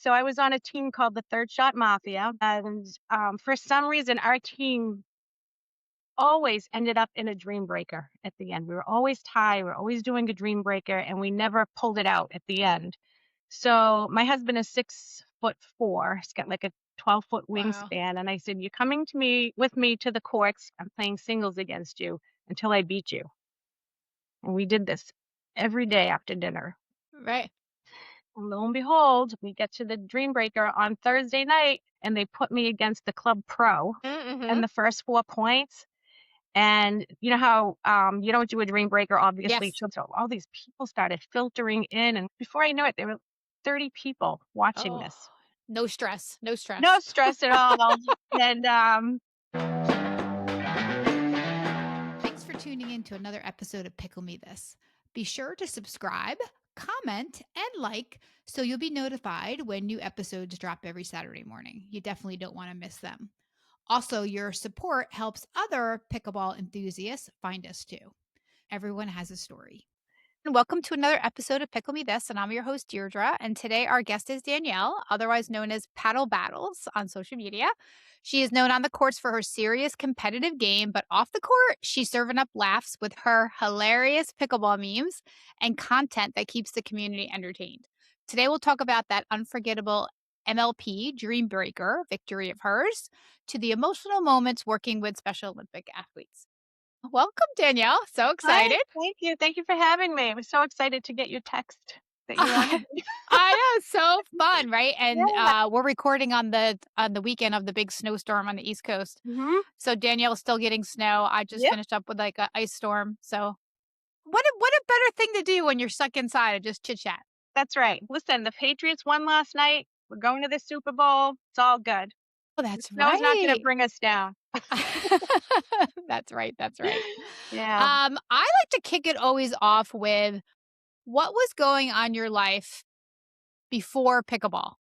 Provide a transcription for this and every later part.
So I was on a team called the Third Shot Mafia, and for some reason, our team always ended up in a dream breaker at the end. We were always tied. We were always doing a dream breaker, and we never pulled it out at the end. So my husband is 6'4". He's got like a 12-foot Wow. wingspan, and I said, "You're coming to me with me to the courts. I'm playing singles against you until I beat you." And we did this every day after dinner. Right. And lo and behold, we get to the Dream Breaker on Thursday night, and they put me against the club pro Mm-hmm. in the first 4 points. And you know how, you don't do a Dream Breaker, obviously, Yes. so all these people started filtering in, and before I knew it, there were 30 people watching Oh, this. no stress. No No stress. stress at all. And, Thanks for tuning in to another episode of Pickle Me This. Be sure to subscribe, comment, and like so you'll be notified when new episodes drop every Saturday morning. You definitely don't want to miss them. Also, your support helps other pickleball enthusiasts find us too. Everyone has a story. Welcome to another episode of Pickle Me This, and I'm your host, Deirdre. And today our guest is Danielle, otherwise known as Paddle Battles on social media. She is known on the courts for her serious competitive game, but off the court, she's serving up laughs with her hilarious pickleball memes and content that keeps the community entertained. Today we'll talk about that unforgettable MLP Dream Breaker victory of hers to the emotional moments working with Special Olympic athletes. Welcome, Danielle. So hi, excited. thank you. Thank you for having me. I was so excited to get your text that you I wanted. know, so fun, right? And, Yeah. we're recording on the weekend of the big snowstorm on the East Coast. Mhm. So Danielle's still getting snow. I just Yep, finished up with, like, a ice storm. So what a better thing to do when you're stuck inside and just chit chat. that's right. Listen, the Patriots won last night. We're going to the Super Bowl. It's all good. Oh, The that's snow's not gonna right. bring us down. That's right, that's right. Yeah. I like to kick it always off with what was going on in your life before pickleball?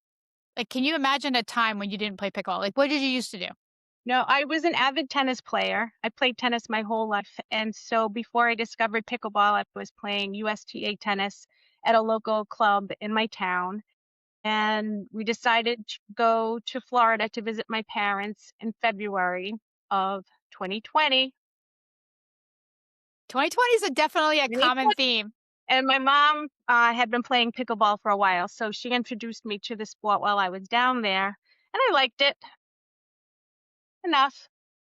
Like, can you imagine a time when you didn't play pickleball? Like, what did you used to do? No, I was an avid tennis player. I played tennis my whole life, and so before I discovered pickleball, I was playing USTA tennis at a local club in my town, and we decided to go to Florida to visit my parents in February of 2020. 2020 is definitely a common theme. And my mom, had been playing pickleball for a while, so she introduced me to the sport while I was down there, and I liked it enough.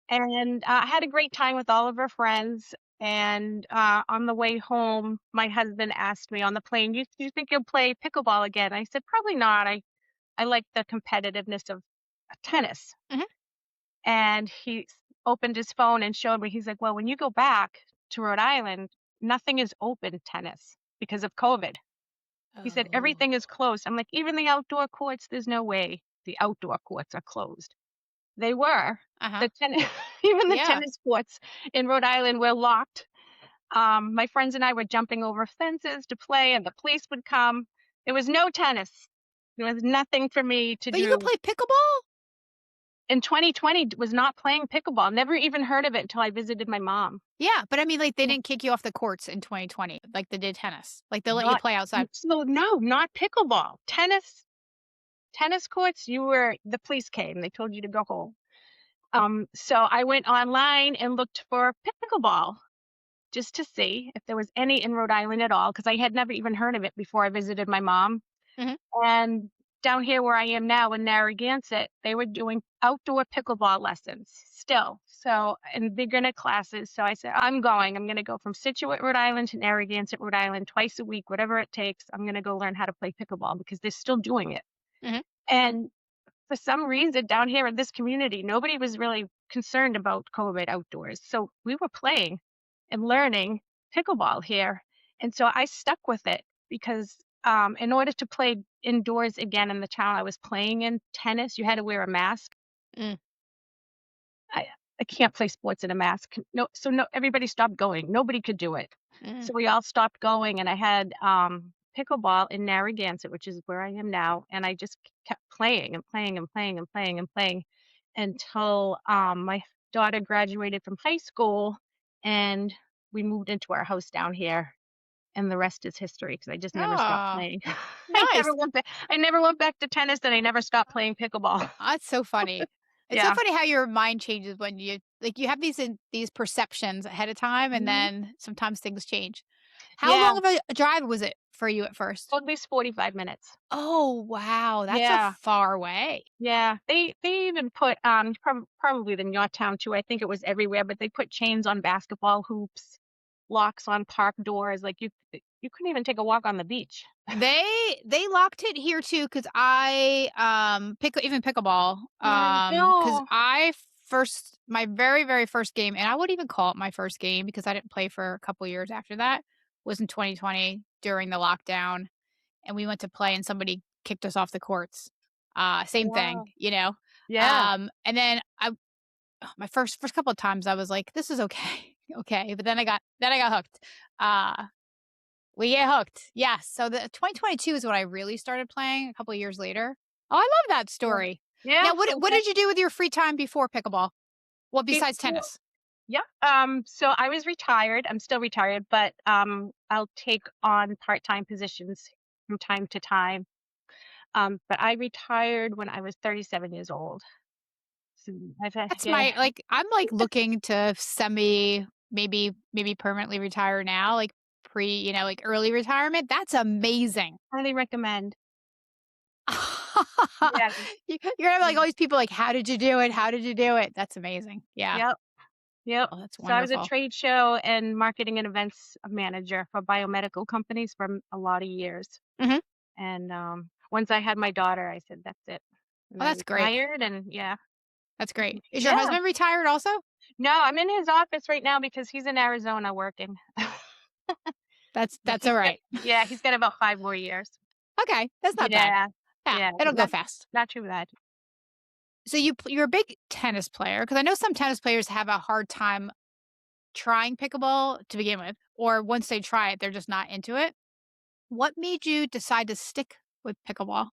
And, I had a great time with all of her friends, and, on the way home, my husband asked me on the plane, "You think you'll play pickleball again?" I said, "Probably not. I like the competitiveness of, tennis." Mhm. And he opened his phone and showed me, he's like, "Well, when you go back to Rhode Island, nothing is open tennis because of COVID." He said, Oh. "Everything is closed." I'm like, "Even the outdoor courts, there's no way the outdoor courts are closed." They were. Uh-huh. The tennis even the Yeah. tennis courts in Rhode Island were locked. My friends and I were jumping over fences to play, and the police would come. There was no tennis. There was nothing for me to But you could do. play pickleball? In 2020, was not playing pickleball, never even heard of it until I visited my mom. Yeah, but I mean, like, they Yeah. didn't kick you off the courts in 2020 like they did tennis. Like, they let you Not play outside. so no, not pickleball. Tennis courts, you were the police came, they told you to go home. So I went online and looked for pickleball just to see if there was any in Rhode Island at all, because I had never even heard of it before I visited my mom. Mhm. And down here where I am now in Narragansett, they were doing outdoor pickleball lessons still. So, and beginner classes. So I said, I'm going. I'm going to go from Situate, Rhode Island to Narragansett, Rhode Island twice a week, whatever it takes. I'm going to go learn how to play pickleball because they're still doing it. Mhm. And for some reason down here in this community, nobody was really concerned about COVID outdoors. So we were playing and learning pickleball here. And so I stuck with it because in order to play indoors again in the town I was playing in tennis, you had to wear a mask. Mm. I, I can't play sports in a mask. No, so no, everybody stopped going. Nobody could do it. Mm. So we all stopped going, and I had pickleball in Narragansett, which is where I am now, and I just kept playing and playing and playing and playing and playing until my daughter graduated from high school, and we moved into our house down here. and the rest is history because I just never stopped Oh, playing. nice. I never went back to tennis, and I never stopped playing pickleball. That's so funny. It's so Yeah. funny how your mind changes when you have these perceptions ahead of time, and Mhm. then sometimes things change. How Yeah, long of a drive was it for you at first? at least 45 minutes. Oh, wow, that's a Yeah. far way. Yeah, they even put, probably in your town too, I think it was everywhere, but they put chains on basketball hoops, locks on park doors, like, you couldn't even take a walk on the beach. They locked it here too, because I, even pickleball, I because know. I first my very, very first game, and I wouldn't even call it my first game because I didn't play for a couple years after that, was in 2020 during the lockdown, and we went to play and somebody kicked us off the courts. Oh, Same thing, wow. you know? Yeah. And then my first couple of times I was like, "This is okay, okay," but then I got hooked. Uh we get hooked. Yes. So the 2022 is when I really started playing a couple of years later. Oh, I love that Yeah. story. Yeah, Now, what okay. did you do with your free time before pickleball? Well, besides Before tennis. Yeah, so I was retired, I'm still retired, but, I'll take on part-time positions from time to time. But I retired when I was 37 years old. So I've had That's yeah. my like I'm like looking to maybe permanently retire now, like like early retirement. That's amazing. Highly recommend. Yeah, You're gonna have like yeah. all these people like, how did you do it? How did you do it? That's amazing. Yeah. Yep, yep. Oh, that's So I was a wonderful. trade show and marketing and events manager for biomedical companies for a lot of years. Hmm. And, once I had my daughter, I said, "That's it." And Oh, I that's great. retired and yeah. That's great. Is your Yeah. husband retired also? No, I'm in his office right now because he's in Arizona working. But That's all right. he's got about 5 more years. Okay, that's not bad. Yeah. Yeah, Yeah, it'll go not fast. not too bad. So you're a big tennis player because I know some tennis players have a hard time trying pickleball to begin with, or once they try it, they're just not into it. What made you decide to stick with pickleball?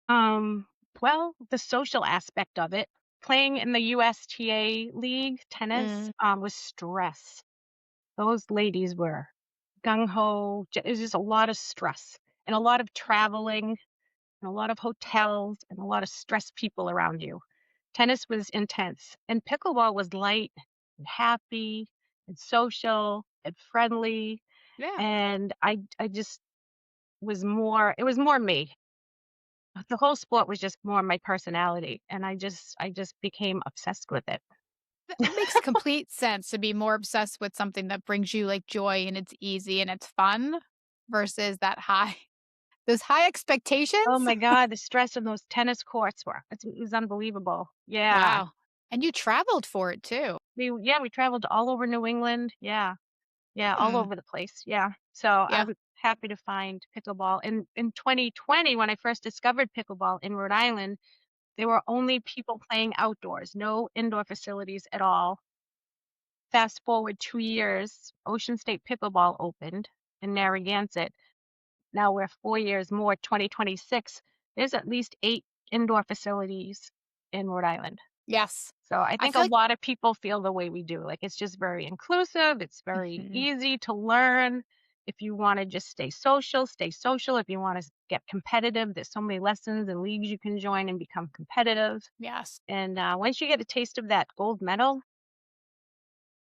Um, well, the social aspect of it, playing in the USTA league tennis, Mm, was stress. Those ladies were gung ho. It was just a lot of stress and a lot of traveling and a lot of hotels and a lot of stressed people around you. Tennis was intense, and pickleball was light and happy and social and friendly. yeah. And I just it was more me. The whole sport was just more my personality, and I just became obsessed with it. It makes complete sense to be more obsessed with something that brings you like joy and it's easy and it's fun versus that high those high Oh expectations. my god, the stress on those tennis courts it was unbelievable. Yeah. Wow. And you traveled for it too. We traveled all over New England. Yeah. Yeah, all Hmm. over the place. Yeah. So I Yeah. was happy to find pickleball. In 2020, when I first discovered pickleball in Rhode Island, there were only people playing outdoors, no indoor facilities at all. Fast forward 2 years, Ocean State Pickleball opened in Narragansett. Now we're 4 years more, 2026, there's at least 8 indoor facilities in Rhode Island. Yes. So I I think a feel like lot of people feel the way we do. Like, it's just very inclusive, it's very mhm. easy to learn. If you wanna just stay social, stay social. If you wanna get competitive, there's so many lessons and leagues you can join and become competitive. Yes. And, once you get a taste of that gold medal,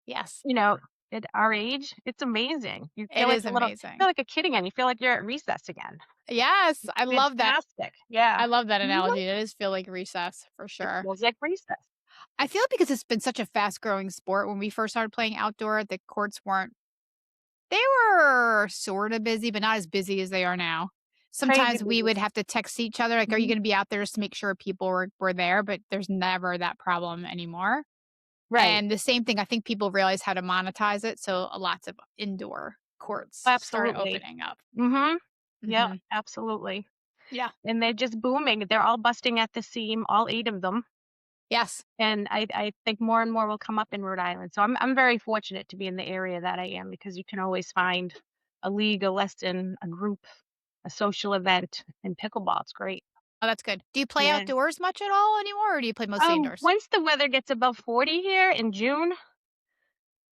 Yes. you know, at our age, it's amazing. You It is feel amazing. like a kid again. You feel like you're at recess again. Yes, It's I love that. fantastic. Yeah. I love that Mhm. analogy. It does feel like recess for It sure. feels like recess. I feel because it's been such a fast growing sport. When we first started playing outdoor, the courts weren't they were sort of busy, but not as busy as they are now. Crazy Sometimes we busy. would have to text each other, like, "Are you Mhm. gonna be out there just to make sure people were there?" But there's never that problem anymore. Right. And the same thing, I think people realize how to monetize it, so lots of indoor courts started Absolutely. opening up. Mhm. Yep, Mhm. absolutely. Yeah. And they're just booming. They're all busting at the seam, all 8 of them. Yes. And I think more and more will come up in Rhode Island. So I'm very fortunate to be in the area that I am because you can always find a league, a lesson, a group, a social event in pickleball. It's great. Oh, that's good. Do you play Yeah. outdoors much at all anymore, or do you play mostly indoors? Once the weather gets above 40 here in June,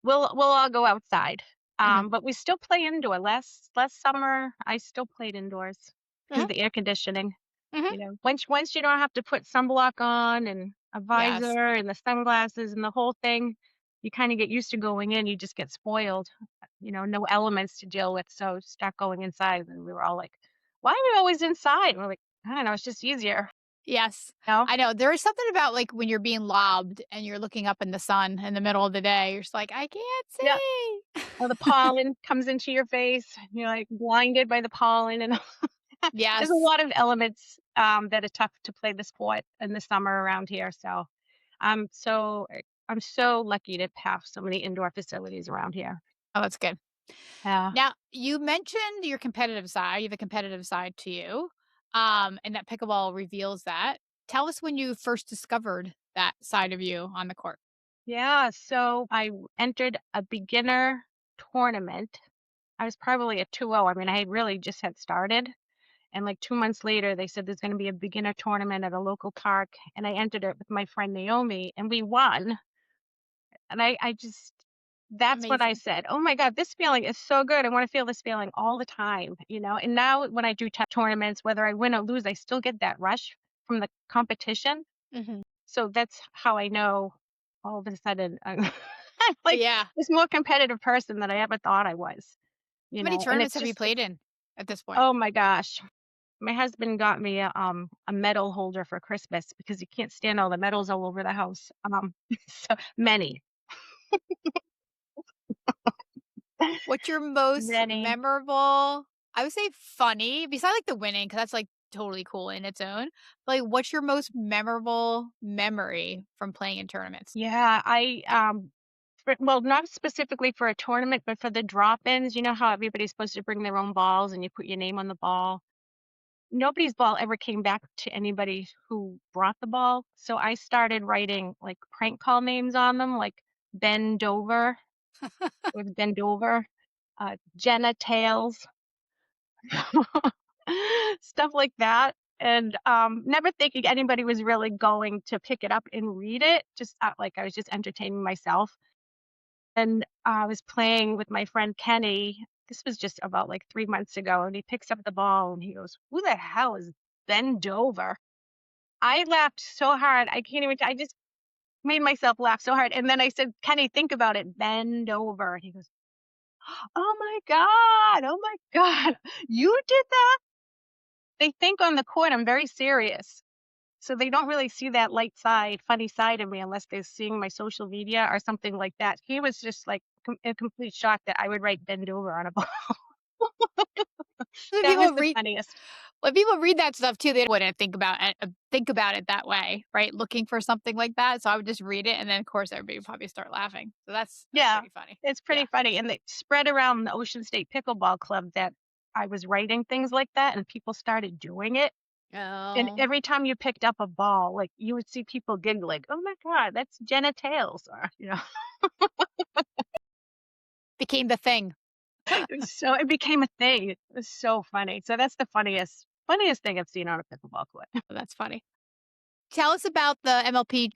we'll all go outside. Mhm. But we still play indoor. Last summer, I still played indoors because Mhm. of the air conditioning. Mhm. You know, once you don't have to put sunblock on and a Yes. visor and the sunglasses and the whole thing, you kind of get used to going in. You just get spoiled. You know, no elements to deal with. So start going inside, and we were all like, "Why are we always inside?" And we're like, "I don't know. It's just easier." Yes. You know? I know. There is something about, like, when you're being lobbed and you're looking up in the sun in the middle of the day, you're just like, "I can't Yeah. see." Or the pollen comes into your face. You're like blinded by the pollen, and there's a Yes. lot of elements that are tough to play the sport in the summer around here. So I'm so lucky to have so many indoor facilities around here. Oh, that's good. Yeah. Now, you mentioned your competitive side. You have a competitive side to you, and that pickleball reveals that. Tell us when you first discovered that side of you on the court. Yeah. So entered a beginner tournament. I was probably a 2-0. I mean, I really just had started. And like 2 months later, they said there's going to be a beginner tournament at a local park. And I entered it with my friend Naomi, and we won. And I just, that's what I Amazing. said. Oh my God, this feeling is so good. I want to feel this feeling all the time, you know? And now when I do tournaments, whether I win or lose, I still get that rush from the competition. Mhm. So that's how I know all of a sudden I'm like Yeah. this more competitive person than I ever thought I was, How you many know? And tournaments it's have you just, played in at this point? oh my gosh. My husband got me a medal holder for Christmas because you can't stand all the medals all over the house. So many, What's your most many. memorable, I would say funny, besides, like, the winning, because that's, like, totally cool in its own, but, like, what's your most memorable memory from playing in tournaments? Yeah, well, not specifically for a tournament, but for the drop-ins. You know how everybody's supposed to bring their own balls and you put your name on the ball. Nobody's ball ever came back to anybody who brought the ball. So I started writing like prank call names on them, like Ben Dover with Ben Dover, Jenna Tails, stuff like that. And never thinking anybody was really going to pick it up and read it. Just like I was just entertaining myself. And I was playing with my friend Kenny. This was just about like 3 months ago. And he picks up the ball and he goes, "Who the hell is Ben Dover?" I laughed so hard. I can't even, I just made myself laugh so hard. And then I said, "Kenny, think about it. Bend over." And he goes, "Oh my God. Oh my God. You did that?" They think on the court I'm very serious. So they don't really see that light side, funny side of me unless they're seeing my social media or something like that. He was just like in complete shock that I would write "bend over" on a ball. When That was people the read funniest. when people read that stuff too, they wouldn't think about it that way, right? Looking for something like that, so I would just read it, and then, of course, everybody would probably start laughing. So that's Yeah, pretty funny. it's Yeah. pretty funny. And they spread around the Ocean State Pickleball Club that I was writing things like that, and people started doing it. And Oh, every time you picked up a ball, like you would see people giggling, "Oh my God, that's Jenna Tails," or, you know. became the thing. So it became a thing. It was so funny. So that's the funniest thing I've seen on a pickleball court. That's funny. Tell us about the MLP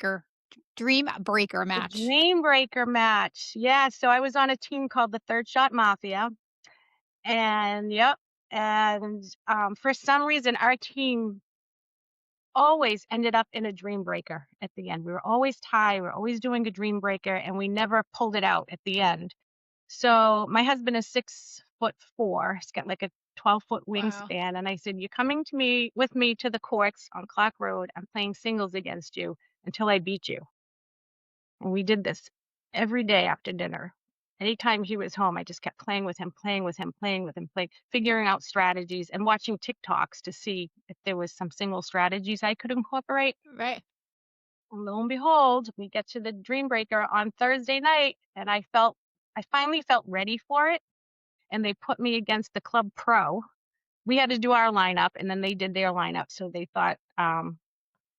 Dream Breaker The match. Dream Breaker match. Yeah, so I was on a team called the Third Shot Mafia, and yep, and, for some reason, our team always ended up in a dream breaker at the end. We were always tied, we were always doing a dream breaker, and we never pulled it out at the end. So my husband is 6'4". He's got like a 12-foot Wow. wingspan. And I said, "You're coming to me with me to the courts on Clock Road. I'm playing singles against you until I beat you." And we did this every day after dinner. Anytime he was home, I just kept playing with him, playing with him, playing with him, figuring out strategies and watching TikToks to see if there was some single strategies I could incorporate. Right. And lo and behold, we get to the Dream Breaker on Thursday night, and I finally felt ready for it, and they put me against the club pro. We had to do our lineup, and then they did their lineup, so they thought,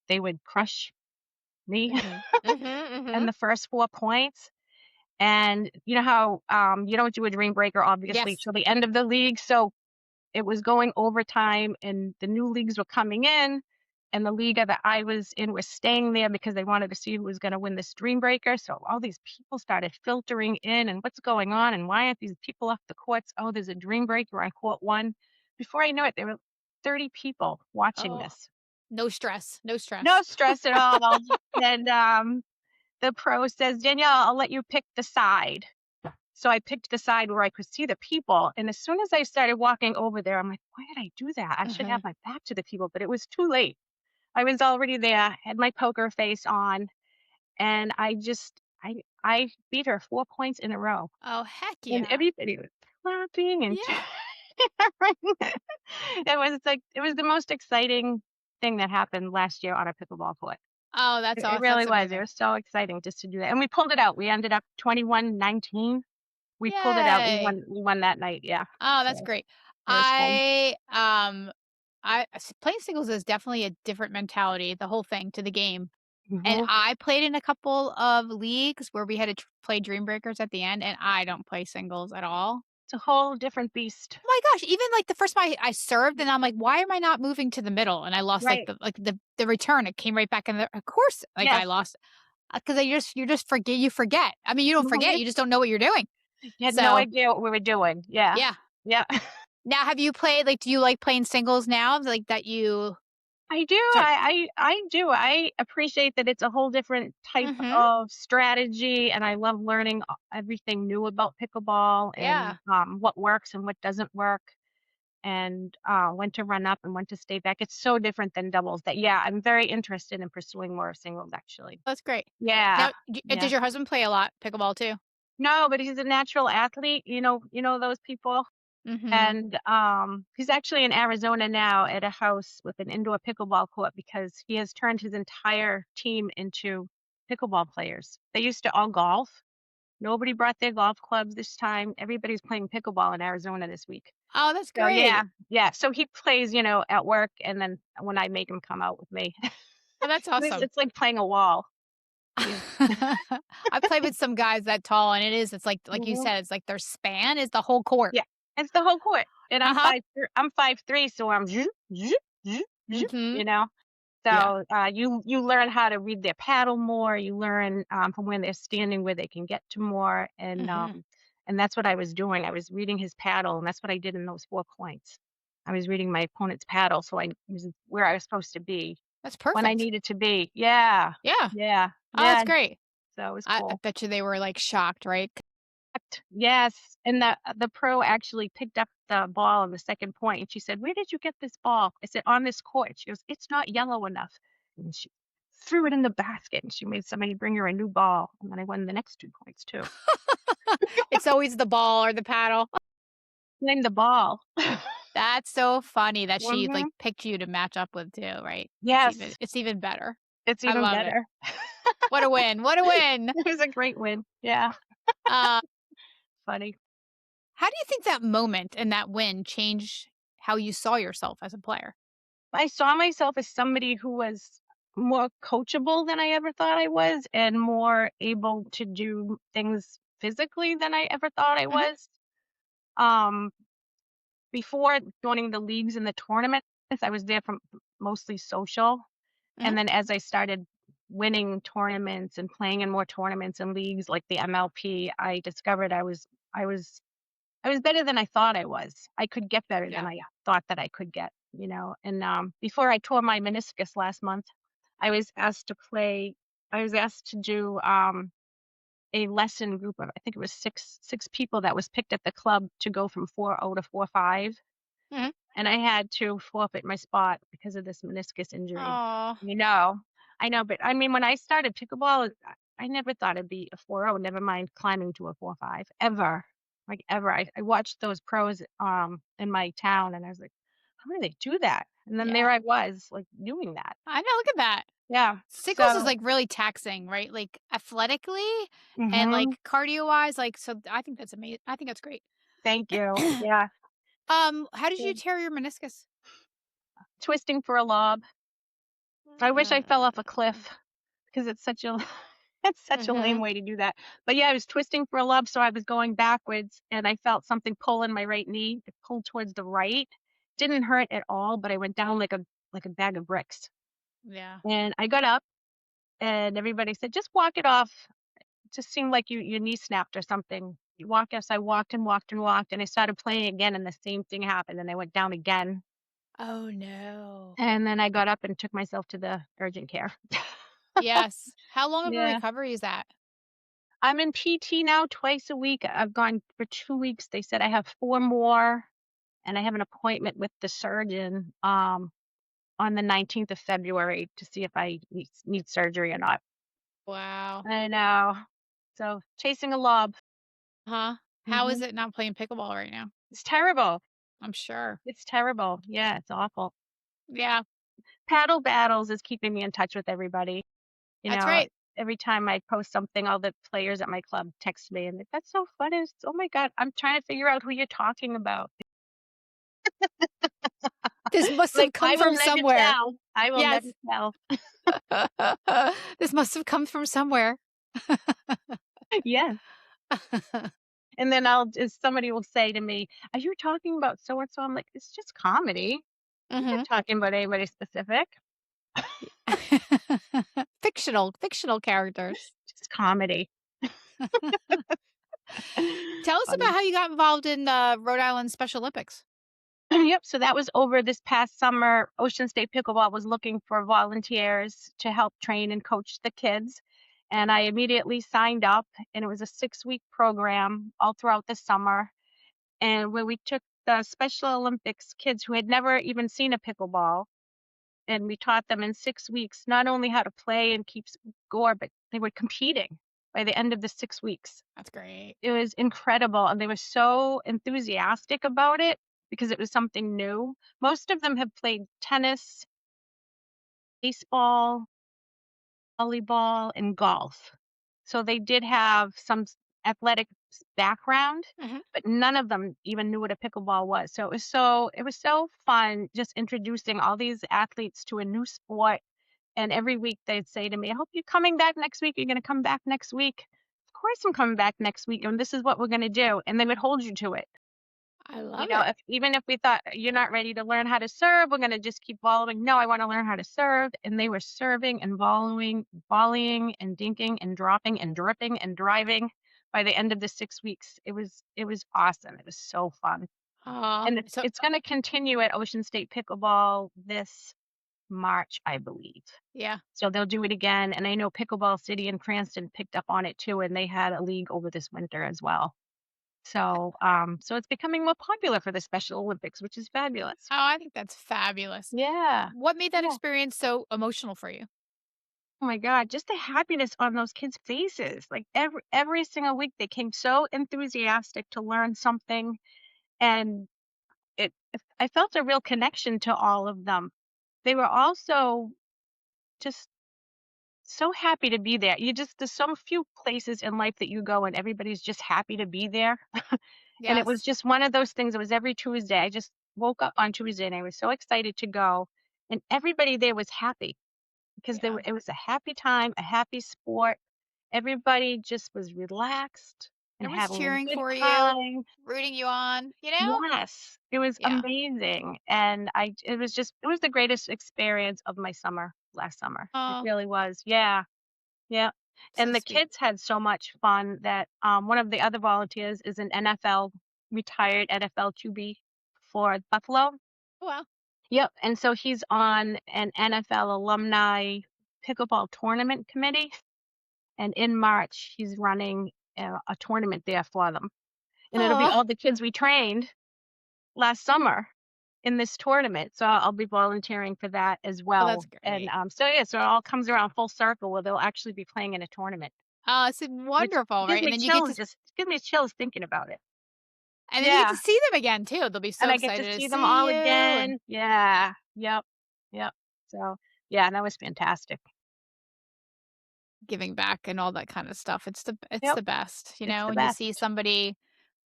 they would crush me Mhm. Mhm, in mhm. the first 4 points, and you know how, you don't do a dream breaker, obviously, Yes. till the end of the league, so it was going overtime, and the new leagues were coming in, and the league that I was in was staying there because they wanted to see who was gonna win this dream breaker, so all these people started filtering in, and what's going on, and why aren't these people off the courts? Oh, there's a dream breaker on court 1. Before I know it, there were 30 people watching Oh, this. no stress, no No stress. stress at all, and, the pro says, "Danielle, I'll let you pick the side." So I picked the side where I could see the people, and as soon as I started walking over there, I'm like, "Why did I do that? I should have Mhm. my back to the people," but it was too late. I was already there, had my poker face on, and I beat her 4 points in a row, Oh, heck and yeah. everybody was clapping and Yeah. cheering. It was the most exciting thing that happened last year on a pickleball court. Oh, that's It awesome. That's really was. It amazing. was so exciting just to do that, and we pulled it out. We ended up 21-19. We pulled it out. Yay. We won that night, yeah. Oh, that's So, great. it was fun. Playing singles is definitely a different mentality, the whole thing to the game. And Mhm. I played in a couple of leagues where we had to play Dream Breakers at the end, and I don't play singles at all. It's a whole different beast. Oh my gosh, even like the first time I served and I'm like, why am I not moving to the middle? And I lost Right. the return. It came right back in there. Of course, like I Yes. lost because you just forget. You forget. I mean, you don't forget. Mhm. You just don't know what you're doing. You had no So idea what we were doing. Yeah. yeah. Yeah. Now, have you played? Like, do you like playing singles now? Like that you I do. start. I do. I appreciate that it's a whole different type Mm-hmm. of strategy, and I love learning everything new about pickleball Yeah, and what works and what doesn't work, and when to run up and when to stay back. It's so different than doubles. That yeah, I'm very interested in pursuing more singles actually. that's great. Yeah, Now, yeah. does your husband play a lot pickleball too? No, but he's a natural athlete. You know those people. Mm-hmm. And, he's actually in Arizona now at a house with an indoor pickleball court because he has turned his entire team into pickleball players. They used to all golf. Nobody brought their golf clubs this time. Everybody's playing pickleball in Arizona this week. Oh, that's So yeah, great. yeah. So he plays, at work, and then when I make him come out with me, Oh, that's awesome. it's like playing a wall. Yeah. I played with some guys that tall, and it's like you Mhm. said, it's like their span is the whole court. Yeah. It's the whole court. And Uh-huh. I'm 5'3", so I'm zoop, zoop, zoop, zoop, Mhm. you know? Yeah. So, you learn how to read their paddle more, you learn, from when they're standing where they can get to more, Mhm. and that's what I was doing. I was reading his paddle, and that's what I did in those 4 points. I was reading my opponent's paddle, so I was where I was supposed to be That's when I perfect. needed to be. Yeah. Yeah. Yeah. Oh, that's Yeah. great. So, it was I cool. bet you they were, like, shocked, right? Yes, and the pro actually picked up the ball on the second point, and she said, "Where did you get this ball?" I said, "On this court." She goes, "It's not yellow enough." And she threw it in the basket, and she made somebody bring her a new ball, and then I won the next 2 points too. It's always the ball or the paddle. Named the ball. That's so funny that she, like, Mhm. picked you to match up with too, right? Yes, It's even better. it's I even love it. better. What a win, what a win. It was a great win. Yeah, Uh, funny. how do you think that moment and that win changed how you saw yourself as a player? I saw myself as somebody who was more coachable than I ever thought I was and more able to do things physically than I ever thought I Mhm, was. Um, Before joining the leagues and the tournaments, I was there for mostly social. mhm. And then as I started winning tournaments and playing in more tournaments and leagues like the MLP, I discovered I was better than I thought I was. I could get better than Yeah. I thought that I could get. And before I tore my meniscus last month, I was asked to play. I was asked to do a lesson group of I think it was six people that was picked at the club to go from 4-0 to 4-5, Mhm. and I had to forfeit my spot because of this meniscus injury. Aw. You know, I know, but I mean, when I started pickleball, I never thought it'd be a 4-0. Never mind climbing to a 4-5 ever, like ever. I watched those pros in my town, and I was like, how do they do that? And then there Yeah. I was, like doing that. I know, look at that. Yeah. Singles is, So, like, really taxing, right? Like, athletically and, hmm like, cardio-wise, like, so I think that's amazing. I think that's great. thank you. Yeah. How did you tear your meniscus? Twisting for a lob. I wish I fell off a Mm. cliff because it's such a it's such a lame Mhm. way to do that. But yeah, I was twisting for a lob, so I was going backwards, and I felt something pull in my right knee. It pulled towards the right. Didn't hurt at all, but I went down like a bag of bricks. Yeah. And I got up and everybody said, "Just walk it off. It just seemed like your knee snapped or something. You walk us." I walked and walked and walked and I started playing again and the same thing happened and I went down again. Oh, no. And then I got up and took myself to the urgent care. Yes. How long of a Yeah. recovery is that? I'm in PT now twice a week. I've gone for 2 weeks. They said I have 4 more, and I have an appointment with the surgeon, on the 19th of February to see if I need surgery or not. Wow. I know. So, chasing a lob. Huh? How is Mhm. it not playing pickleball right now? It's terrible. I'm sure. It's terrible. Yeah, it's awful. Yeah, Paddle battles is keeping me in touch with everybody. You that's know, right. every time I post something, all the players at my club text me and "That's so funny. Oh my god, I'm trying to figure out who you're talking about." This must have Like, come I will from never somewhere. tell. I will never Yes. tell. This must have come from somewhere. Yeah. And then I'll just somebody will say to me, "Are you talking about so and so?" I'm like, "It's just comedy. I'm not Mhm. talking about anybody specific. Fictional characters. Just comedy." Tell us about Funny. how you got involved in the Rhode Island Special Olympics. Yep, so that was over this past summer. Ocean State Pickleball was looking for volunteers to help train and coach the kids, and I immediately signed up, and it was a 6-week program all throughout the summer, and where we took the Special Olympics kids who had never even seen a pickleball, and we taught them in 6 weeks not only how to play and keep score, but they were competing by the end of the 6 weeks. That's great. It was incredible, and they were so enthusiastic about it because it was something new. Most of them have played tennis, baseball, volleyball, and golf. So they did have some athletic background, Mhm. but none of them even knew what a pickleball was. So it was so fun just introducing all these athletes to a new sport. And every week they'd say to me, "I hope you're coming back next week. You're going to come back next week." Of course I'm coming back next week, and this is what we're going to do. And they would hold you to it. I You love know, it. if even if we thought you're not ready to learn how to serve, we're gonna just keep following. No, I want to learn how to serve. And they were serving and volleying and dinking and dropping and dripping and driving by the end of the 6 weeks. It was awesome. It was so fun. And it's So it's gonna continue at Ocean State Pickleball this March, I believe. yeah. So they'll do it again. And I know Pickleball City in Cranston picked up on it too, and they had a league over this winter as well. So it's becoming more popular for the Special Olympics, which is fabulous. Oh, I think that's fabulous. Yeah. What made that Yeah. experience so emotional for you? Oh my god, just the happiness on those kids' faces. Like every single week they came so enthusiastic to learn something and I felt a real connection to all of them. They were also just so happy to be there. You just there's so few places in life that you go and everybody's just happy to be there. And it was Yes. just one of those things. It was every Tuesday. I just woke up on Tuesday and I was so excited to go. And everybody there was happy because Yeah. it was a happy time, a happy sport. Everybody just was relaxed and Everyone's having a cheering good for you, time. rooting you on, you know? Yes, it was Yeah. amazing. And it was the greatest experience of my summer last summer. It Oh, really was. Yeah. Yeah. so And the sweet. kids had so much fun that one of the other volunteers is an NFL retired NFL QB for Buffalo. Oh, wow. Yep. And so he's on an NFL alumni pickleball tournament committee. And in March, he's running a tournament there for them. And it'll be Oh, all the kids we trained last summer in this tournament. So I'll be volunteering for that as oh, that's well. And great. so, yeah, so it all comes around full circle where they'll actually be playing in a tournament. Oh, it's Which wonderful, gives right? And me then chills just gives me chills thinking about it. you get to Yeah, see them again too. They'll be so and I get to excited to see them see all you and again. Yeah. Yep. Yep. So, yeah, that was fantastic. giving back and all that kind of stuff. It's Yep. the best, It's the when you see best. somebody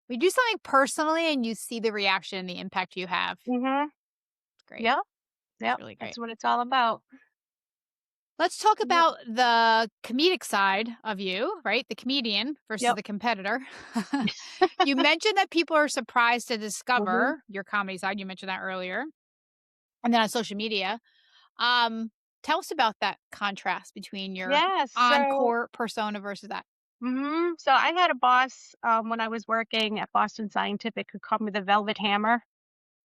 we do something personally and you see the reaction, the impact you have. Mhm. It's great. Yep. It's Yep. really great. That's what it's all about. Let's talk Yep. about the comedic side of you, right? The comedian versus Yep. the competitor. You mentioned that people are surprised to Mhm. discover your comedy side. You mentioned that earlier. And then on social media. tell us about that contrast between your Yeah, so on-court persona versus that. so I had a boss, when I was working at Boston Scientific who called me the Velvet Hammer.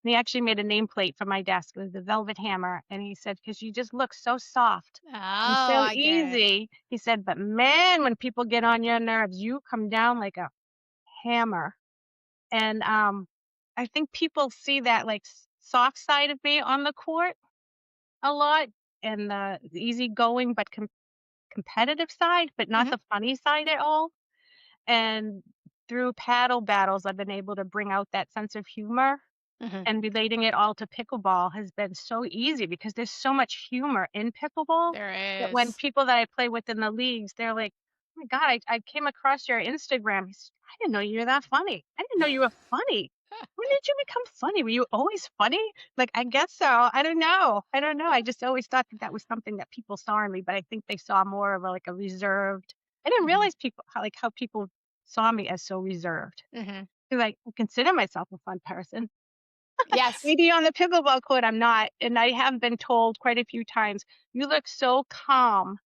And he actually made a nameplate for my desk. It was the Velvet Hammer, and he said, "'Cause you just look so soft Oh, and so I get it. easy." He said, "But man, when people get on your nerves, you come down like a hammer." And, I think people see that, like, soft side of me on the court a lot, and the easygoing but competitive side, but not Mhm, the funny side at all. And through paddle battles, I've been able to bring out that sense of humor, mhm. and relating it all to pickleball has been so easy because there's so much humor in pickleball that There when is. people that I play with in the leagues, they're like, "Oh my god, I came across your Instagram. I didn't know you were that funny. I didn't know you were funny. When did you become funny? Were you always funny?" Like, I guess so. I don't know. I don't know. I just always thought that that was something that people saw in me, but I think they saw more of a, like, a reserved. I didn't Mhm, realize people how people saw me as so reserved. mhm. 'Cause I consider myself a fun person. Yes. Maybe on the pickleball court, I'm not, and I have been told quite a few times, "You look so calm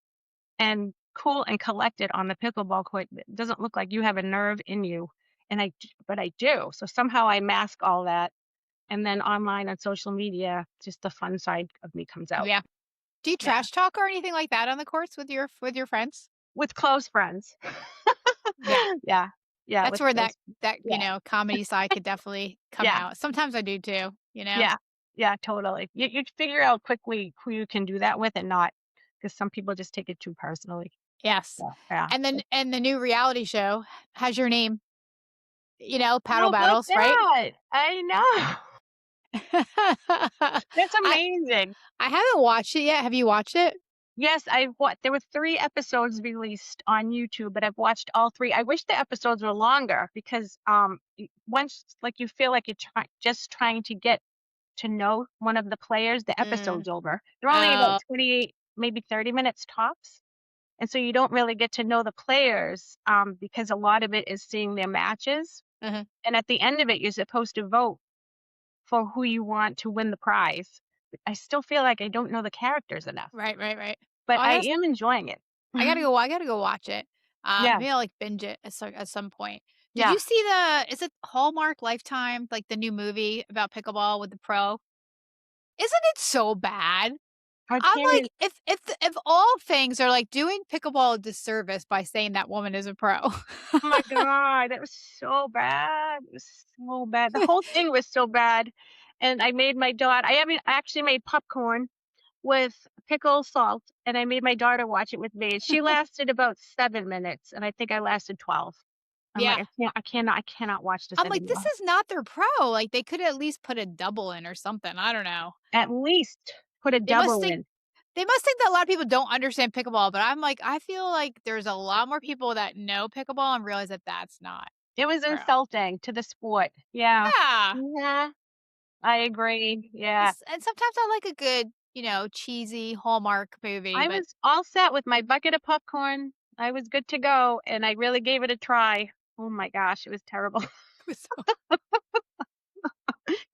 and cool and collected on the pickleball court. It doesn't look like you have a nerve in you." And but I do. So somehow I mask all that, and then online on social media, just the fun side of me comes out. Yeah. Do you Yeah. trash talk or anything like that on the courts with your friends? With close friends. Yeah. Yeah. Yeah, That's with where close. you Yeah. know, comedy side could definitely come Yeah. out. Sometimes I do too, you know? Yeah. Yeah, totally. You figure out quickly who you can do that with and not, because some people just take it too personally. Yes. So, yeah. And then and the new reality show has your name, you know, How paddle about battles, right? that? I know. That's I amazing. I haven't watched it yet. Have you watched it? Yes, I've what there were 3 episodes released on YouTube, but I've watched all 3. I wish the episodes were longer because, once, like, you feel like you're just trying to get to know one of the players, the Mm. episode's over. They're only about Oh. 28, maybe 30 minutes tops, and so you don't really get to know the players, because a lot of it is seeing their matches, Mhm. and at the end of it, you're supposed to vote for who you want to win the prize. I still feel like I don't know the characters enough, Right, right, right. but Oh, I that's am enjoying it. I gotta go watch it. Yeah, Maybe I'll, like, binge it at some point. Did yeah. you see the is it Hallmark Lifetime, like, the new movie about pickleball with the pro? Isn't it so bad? I I'm can't like, even. if all things are, like, doing pickleball a disservice by saying that woman is a pro. Oh my god, that was so bad. It was so bad. The whole thing was so bad, and I made my daughter. I actually made popcorn with pickle salt, and I made my daughter watch it with me. And she lasted about 7 minutes, and I think I lasted 12. I'm like, Yeah. I cannot watch this I'm like, "This anymore. is not their pro." Like, they could at least put a double in or something, I don't know. At least put a They must double think in. they must think that a lot of people don't understand pickleball, but I'm like, I feel like there's a lot more people that know pickleball and realize that that's not It was pro. insulting to the sport. Yeah. Yeah. Yeah, I agree. Yeah. And sometimes I like a good, you know, cheesy Hallmark movie, I but was all set with my bucket of popcorn. I was good to go, and I really gave it a try. Oh my gosh, it was terrible. it was so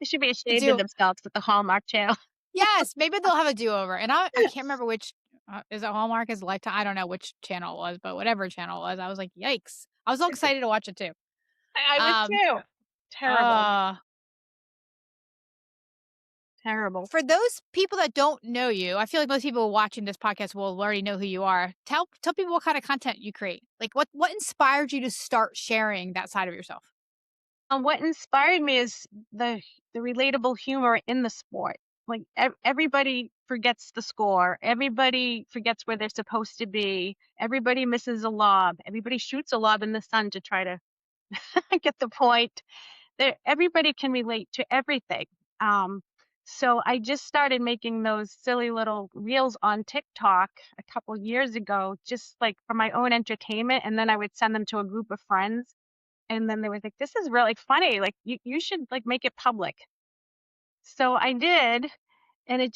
They should be a ashamed of do themselves with the Hallmark Channel. yes, maybe they'll have a do-over, and I can't remember which is it Hallmark, is it Lifetime? I don't know which channel it was, but whatever channel it was, I was like, "Yikes." I was so excited to watch it too. I was Um, too. Terrible, uh terrible. For those people that don't know you, I feel like most people watching this podcast will already know who you are. Tell people what kind of content you create. Like what inspired you to start sharing that side of yourself? What inspired me is the relatable humor in the sport. Like everybody forgets the score. Everybody forgets where they're supposed to be. Everybody misses a lob. Everybody shoots a lob in the sun to try to get the point. Everybody can relate to everything. Um, so I just started making those silly little reels on TikTok a couple years ago, just like for my own entertainment. And then I would send them to a group of friends. And then they were like, "This is really funny. Like you should like make it public." So I did, and it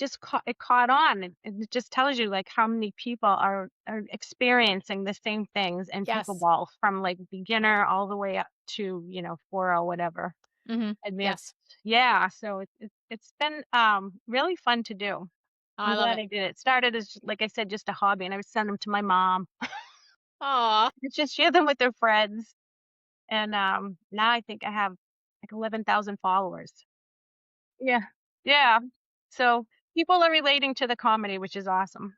caught on. And it just tells you like how many people are experiencing the same things in Yes. pickleball from like beginner all the way up to, 4 or whatever. Mhm. Advanced. Yes. Yeah, so it's been, really fun to do. Oh, I I'm love glad it. I did it. Started as, like I said, just a hobby, and I would send them to my mom. Aw. And just share them with their friends, and, now I think I have, like, 11,000 followers. Yeah. Yeah. So, people are relating to the comedy, which is awesome.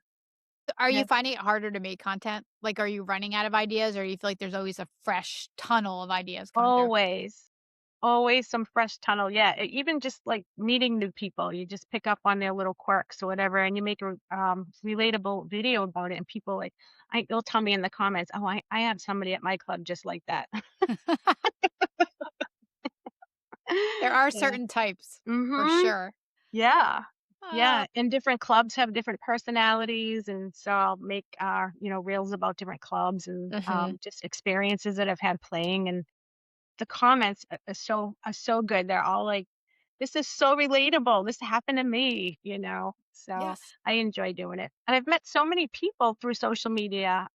Are you Yeah. finding it harder to make content? Like, are you running out of ideas, or you feel like there's always a fresh tunnel of ideas coming through? Always. Always some fresh tunnel, yeah, even just, like, meeting new people, you just pick up on their little quirks or whatever, and you make a, relatable video about it, and people, like they'll tell me in the comments, "Oh, I have somebody at my club just like that." There are Yeah. certain types, for Mhm. sure. Yeah. Oh. Yeah, and different clubs have different personalities, and so I'll make, reels about different clubs and, Mhm. just experiences that I've had playing, and the comments are so good. They're all like, "This is so relatable. This happened to me," you know? So, Yes. I enjoy doing it. And I've met so many people through social media,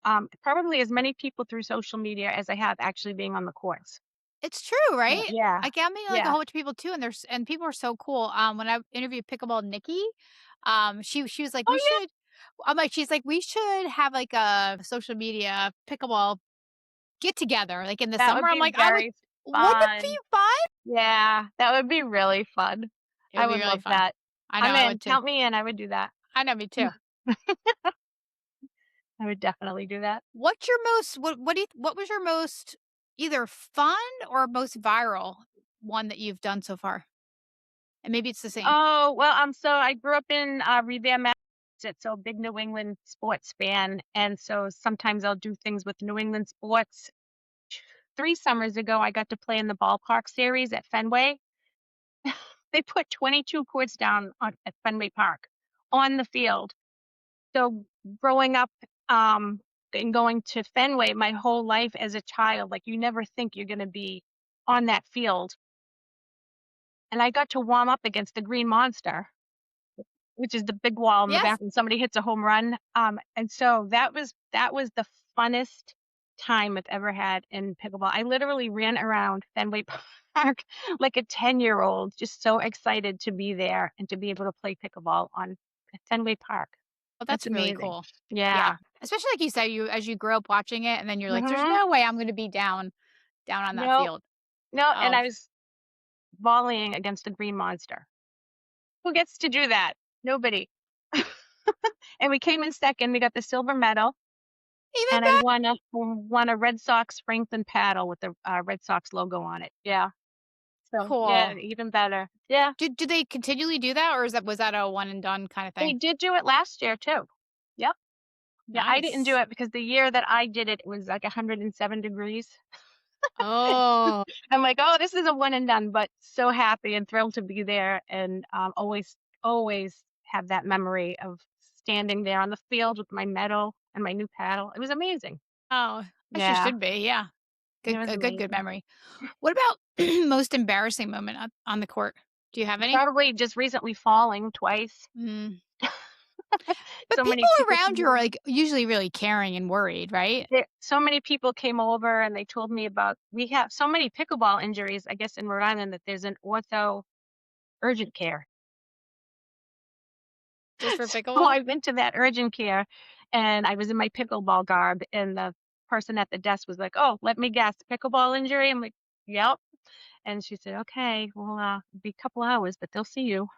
probably as many people through social media as I have actually being on the courts. It's true, So right? yeah. Like, I mean, like, a Yeah. whole bunch of people too, and people are so cool. When I interviewed Pickleball Nikki, she was like, Oh, "We yeah. should." I'm like, she's like, "We should have, like, a social media pickleball get together, like, in the That summer." would I'm be like, very wouldn't it be fun. fun?" Yeah, that would be really fun. It I would be would really love fun. that. I know, I'm I in. would too. Count me in. I would do that. I know, me too. I would definitely do that. What's your most what was your most either fun or most viral one that you've done so far? And maybe it's the same. Oh, well, so I grew up in, Revere, Massachusetts, so big New England sports fan, and so sometimes I'll do things with New England sports. 3 summers ago, I got to play in the ballpark series at Fenway. They put 22 courts down at Fenway Park on the field. So growing up, and going to Fenway my whole life as a child, like, you never think you're gonna be on that field, and I got to warm up against the Green Monster, which is the big wall in the Yes. back when somebody hits a home run, and so that was the funnest time I've ever had in pickleball. I literally ran around Fenway Park like a 10-year-old, just so excited to be there and to be able to play pickleball on Fenway Park. Well, That's that's really amazing. cool. Yeah. Yeah. Especially like you said, as you grow up watching it and then you're like, "There's Mhm. no way I'm gonna be down on that Nope. field." No, and Oh, I was volleying against a green monster. Who gets to do that? Nobody. And we came in second, we got the silver medal. even And I won a Red Sox Franklin paddle with the, Red Sox logo on it. Yeah. So, yeah, cool. even better. Yeah. Do they continually do that, or was that a one and done kinda They thing? did do it last year too. Yep. Yeah, I didn't do Nice. it because the year that I did it, it was like 107 degrees. Oh. I'm like, "Oh, this is a one and done," but so happy and thrilled to be there and, always have that memory of standing there on the field with my medal and my new paddle. It was amazing. Oh, as you Yeah, should be, yeah. it was Good amazing. memory. What about most embarrassing moment on the court? Do you have any? Probably just recently falling twice. Mm. But So people many people around came you are, over. like, usually really caring and worried, right? So many people came over and they told me about we have so many pickleball injuries, I guess, in Rhode Island that there's an ortho urgent care. Just for So pickleball? I went to that urgent care and I was in my pickleball garb and the person at the desk was like, "Oh, let me guess, pickleball injury?" I'm like, "Yep." And she said, "Okay, well, be a couple hours, but they'll see you."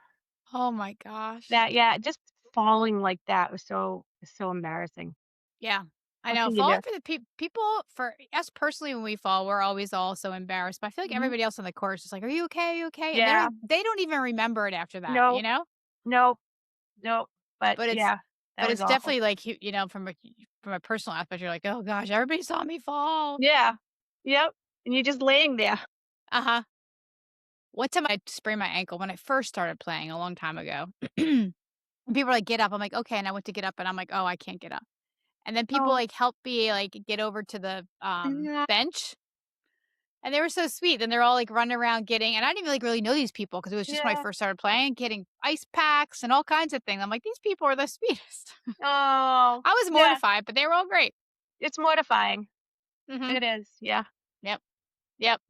Oh my gosh. That yeah, just falling like that was so embarrassing. Yeah. I What know. can you Falling do? for the people for us personally, when we fall, we're always all so embarrassed, but I feel like Mhm. everybody else on the course is like, "Are you okay? Are you okay?" And Yeah. they don't even remember it after that, you Nope. know? Nope. Nope. But But it's yeah, that but was it's awful. definitely like, from a personal aspect, you're like, "Oh gosh, everybody saw me fall." Yeah. Yep. And you're just laying there. Uh-huh. One time I sprained my ankle when I first started playing a long time ago. And people were like, "Get up." I'm like, "Okay." And I went to get up and I'm like, "Oh, I can't get up." And then people Oh. like helped me like get over to the Yeah. bench. And they were so sweet. And they're all like running around getting, and I didn't even like really know these people because it was just when I Yeah. first started playing, getting ice packs and all kinds of things. I'm like, these people are the sweetest. Oh. I was Yeah. mortified, but they were all great. It's mortifying. Hmm. It is. Yeah. Yep. Yep.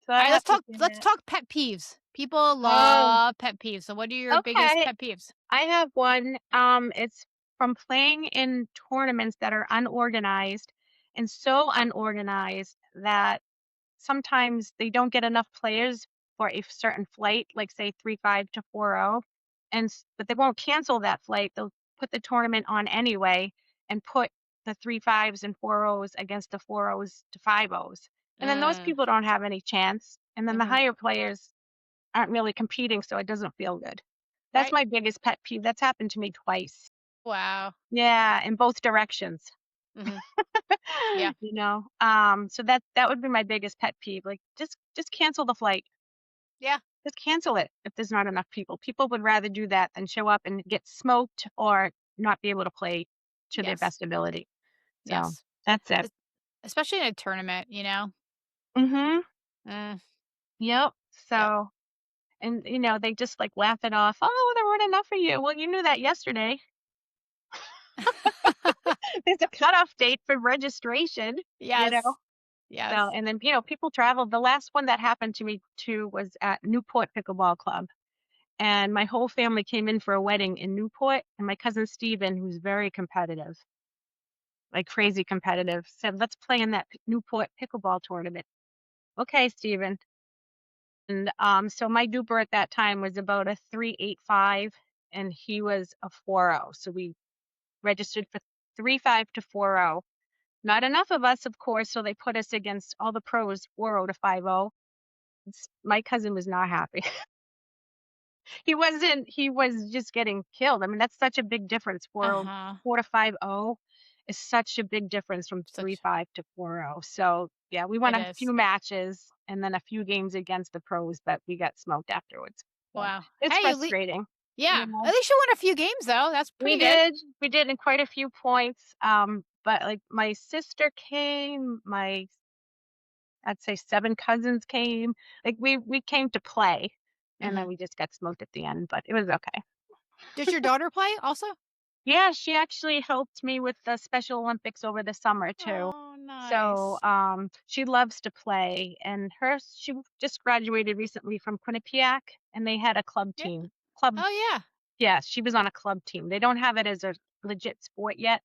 So All I right, have to do let's that. talk pet peeves. People Oh, love pet peeves. So what are your biggest okay. pet peeves? I have one. It's from playing in tournaments that are unorganized and so unorganized that sometimes they don't get enough players for a certain flight, like say 3-5 to 4-0, but they won't cancel that flight. They'll put the tournament on anyway and put the 3-5s and 4-0s against the 4-0s to 5-0s. And then those Mm, people don't have any chance. And then the mhm. higher players aren't really competing, so it doesn't feel good. That's Right. my biggest pet peeve. That's happened to me twice. Wow. Yeah, in both directions. Mhm. Yeah. So that would be my biggest pet peeve. Like just cancel the flight. Yeah. Just cancel it if there's not enough people. People would rather do that than show up and get smoked or not be able to play to their Yes. best ability. So Yes. that's it. Es especially in a tournament, you know? Mhm. Mm, Yep. yep. So and they just like laugh it off. Oh, there weren't enough for you. Well, you knew that yesterday. There's a cutoff date for registration, you know. Yes. So, Yes. and then, people travel. The last one that happened to me too was at Newport Pickleball Club. And my whole family came in for a wedding in Newport. And my cousin Steven, who's very competitive, like crazy competitive, said, let's play in that Newport pickleball tournament. Okay, Steven. And so my duper at that time was about a 3.85, and he was a 4.0. So we registered for 3.5 to 4.0. Not enough of us, of course, so they put us against all the pros, 4.0 to 5.0. My cousin was not happy. He was just getting killed. I mean, that's such a big difference. 4.0 Uh-huh. 4 to 5.0 is such a big difference from Such 3.5 to 4.0. So, yeah, we won it a is. few matches and then a few games against the pros, but we got smoked afterwards. So, Wow. it's Hey, frustrating, yeah. you know? At least you won a few games though. That's We pretty good. did. We did in quite a few points, but, like, my sister came, I'd say 7 cousins came. Like, we came to play, and then Mhm. we just got smoked at the end, but it was okay. Does your daughter play also? Yeah, she actually helped me with the Special Olympics over the summer too. Oh, So, nice. she loves to play, and she just graduated recently from Quinnipiac, and they had a club Yeah. team. Club, Oh, yeah. yeah, she was on a club team. They don't have it as a legit sport yet,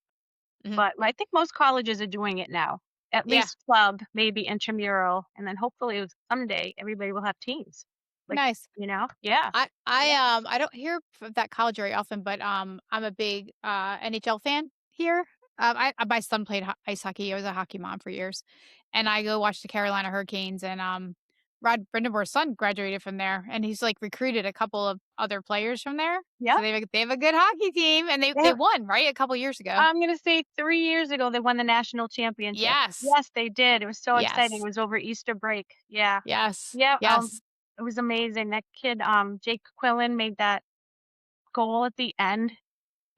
Mhm. but I think most colleges are doing it now. At Yeah. least club, maybe intramural, and then hopefully someday everybody will have teams. Like, Nice. Yeah. I, Yeah. I don't hear of that college very often, but, I'm a big, NHL fan here. My son played ice hockey. I was a hockey mom for years, and I go watch the Carolina Hurricanes, and, Rod Brind'Amour's son graduated from there, and he's, like, recruited a couple of other players from there. So Yep. they have a good hockey team, and they They won, right, a couple years ago? I'm gonna say 3 years ago, they won the national championship. Yes. Yes, they did. It was so exciting. It Yes. was over Easter break. Yeah. Yes. Yeah, Yes. it was amazing. That kid, Jake Quillen made that goal at the end.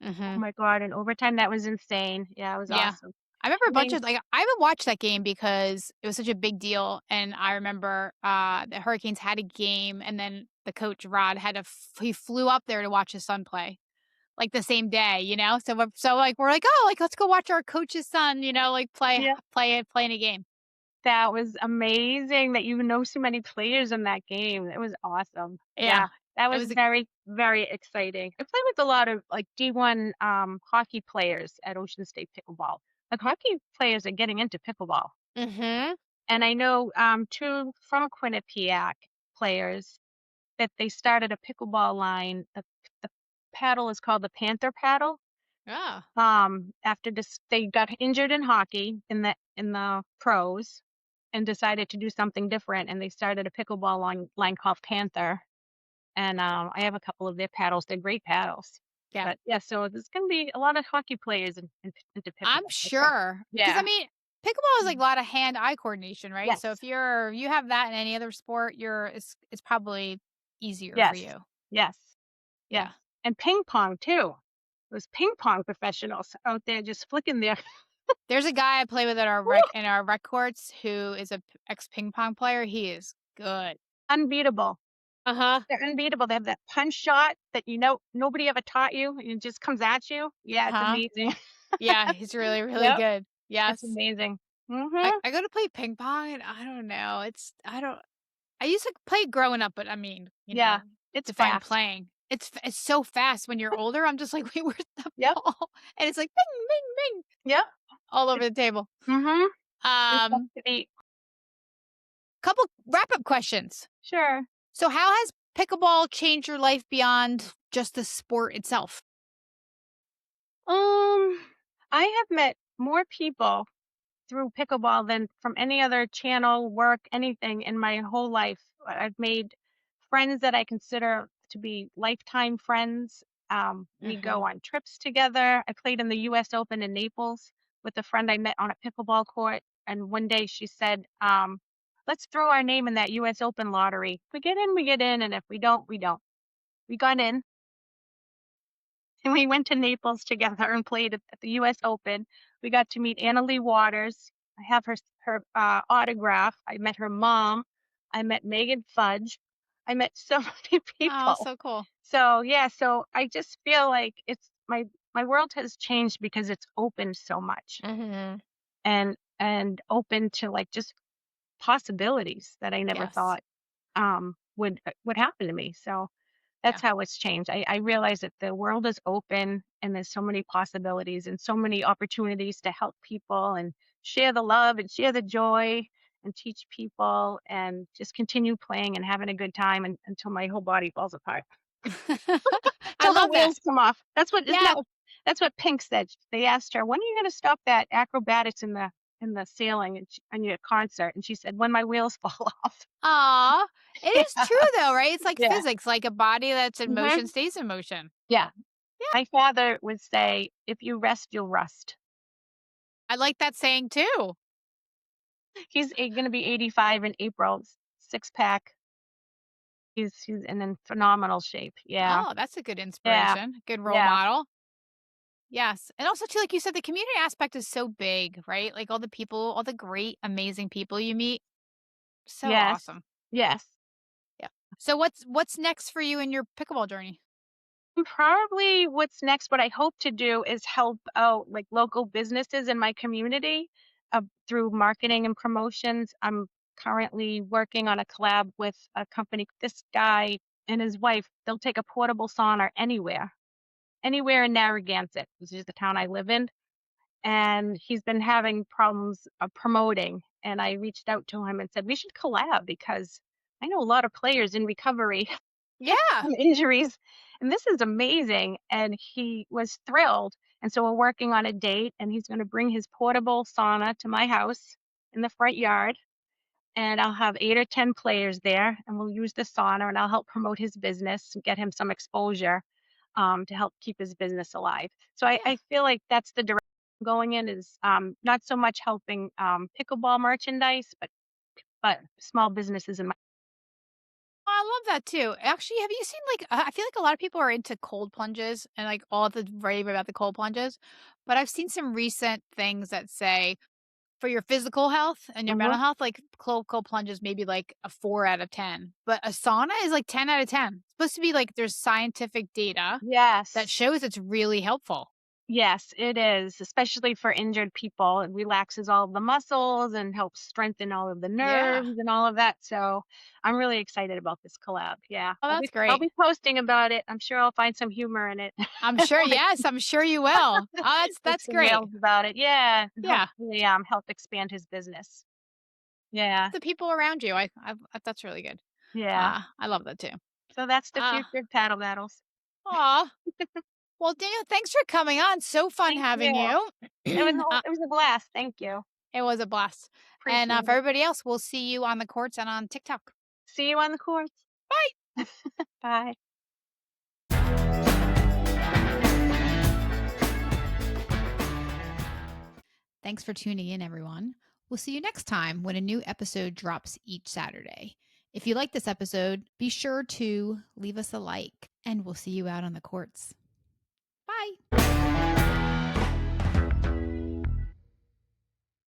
Oh Mhm. my god, in overtime, that was insane. Yeah, it was Yeah. awesome. I remember a I bunch mean, of like, I haven't watched that game because it was such a big deal, and I remember, the Hurricanes had a game, and then the coach, Rod, had to f he flew up there to watch his son play, like, the same day, you know? Like, we're like, "Oh, like, let's go watch our coach's son, like, yeah, play in a game." that was amazing that you know so many players in that game. It was awesome. Yeah. Yeah, that It was was a very, very exciting. I played with a lot of, like, D1, hockey players at Ocean State Pickleball. Like, hockey players are getting into pickleball. Mhm. And I know, 2 from Quinnipiac players that they started a pickleball line. The paddle is called the Panther paddle. Yeah. After this, they got injured in hockey in the pros and decided to do something different, and they started a pickleball line called Panther. And I have a couple of their paddles. They're great paddles. Yeah. But yeah, so there's going to be a lot of hockey players into I'm pickleball, I think. sure, because I Yeah. mean, pickleball is like a Mm. lot of hand-eye coordination, right? So Yes. if you have that in any other sport, it's probably easier for Yes. you. Yes. Yeah. Yes, and ping pong too. Those ping pong professionals out there just flicking their There's a guy I play with at our Woo! rec courts who is a ex ping pong player. He is good. Unbeatable. Uh-huh. They're unbeatable. They have that punch shot that nobody ever taught you, and it just comes at you. Yeah, it's Uh-huh. amazing. Yeah, he's really, really Yep, good. it's Yes. amazing. I Mhm. I go to play ping pong and I don't know. It's I don't I used to play growing up, but I mean, Yeah, it's define fast. playing. It's so fast when you're older. I'm just like, wait, where's the Yep, ball? And it's like, bing, bing, bing, yep. all over It's the table. mhm. It has Um, to be Couple wrap up questions. sure. So, how has pickleball changed your life beyond just the sport itself? I have met more people through pickleball than from any other channel, work, anything in my whole life. I've made friends that I consider to be lifetime friends. We go Hmm. on trips together. I played in the US Open in Naples with a friend I met on a pickleball court. And one day she said, let's throw our name in that US Open lottery. If we get in, we get in. And if we don't, we don't. We got in and we went to Naples together and played at the US Open. We got to meet Anna Lee Waters. I have her autograph. I met her mom. I met Megan Fudge. I met so many Oh, people. so cool. So, yeah, so I just feel like it's my world has changed because it's opened so much Hmm. and open to, like, just possibilities that I never Yes. thought, would happen to me. So Yeah. that's how it's changed. I realize that the world is open and there's so many possibilities and so many opportunities to help people and share the love and share the joy and teach people and just continue playing and having a good time until my whole body falls apart. I Till the love that. wheels come off. That's what isn't Yeah. that what that's what Pink said. They asked her, "When are you gonna stop that acrobatics in the ceiling and on your concert?" And she said, "When my wheels fall off." Aw. It is Yeah, true though, right? It's like yeah. physics, like a body that's in motion Mhm. stays in motion. Yeah. Yeah. My father would say, "If you rest, you'll rust." I like that saying too. He's gonna be 85 in April, six pack. He's in phenomenal shape. Yeah, Oh, that's a good yeah, inspiration, good role yeah, model. Yes. And also too, like you said, the community aspect is so big, right? Like all the people, all the great, amazing people you meet. So yes, awesome. yes. Yeah. So what's next for you in your pickleball journey? Probably what's next, what I hope to do is help out like local businesses in my community through marketing and promotions. I'm currently working on a collab with a company. This guy and his wife, they'll take a portable sauna anywhere in Narragansett, which is the town I live in. And he's been having problems promoting. And I reached out to him and said, we should collab because I know a lot of players in recovery Yeah. from injuries, and this is amazing. And he was thrilled. And so we're working on a date, and he's going to bring his portable sauna to my house in the front yard. And I'll have 8 or 10 players there, and we'll use the sauna, and I'll help promote his business and get him some exposure to help keep his business alive. So Yeah. I feel like that's the direction I'm going in is not so much helping pickleball merchandise, but small businesses in my. I love that too. Actually, have you seen like I feel like a lot of people are into cold plunges and like all the rave about the cold plunges, but I've seen some recent things that say for your physical health and your Mhm. mental health, like cold plunges maybe like a 4 out of 10, but a sauna is like 10 out of 10. It's supposed to be like there's scientific data that Yes. shows it's really helpful. Yes, it is, especially for injured people. It relaxes all of the muscles and helps strengthen all of the Yeah. nerves and all of that. So I'm really excited about this collab. Yeah. Oh, that's I'll great. be posting about it. I'm sure I'll find some humor in it. I'm sure. Yes, I'm sure you will. Oh, Make that's some great. reels about it. Yeah. And Yeah. hopefully help expand his business. Yeah. The people around you. That's really good. Yeah. I love that too. So that's the Uh, future of paddle battles. Aw. Well, Daniel, thanks for coming on. So fun Thank you. having you. It was a blast. Thank you. It was a blast. And Appreciate for it. everybody else, we'll see you on the courts and on TikTok. See you on the course. Bye. Bye. Thanks for tuning in, everyone. We'll see you next time when a new episode drops each Saturday. If you like this episode, be sure to leave us a like, and we'll see you out on the courts.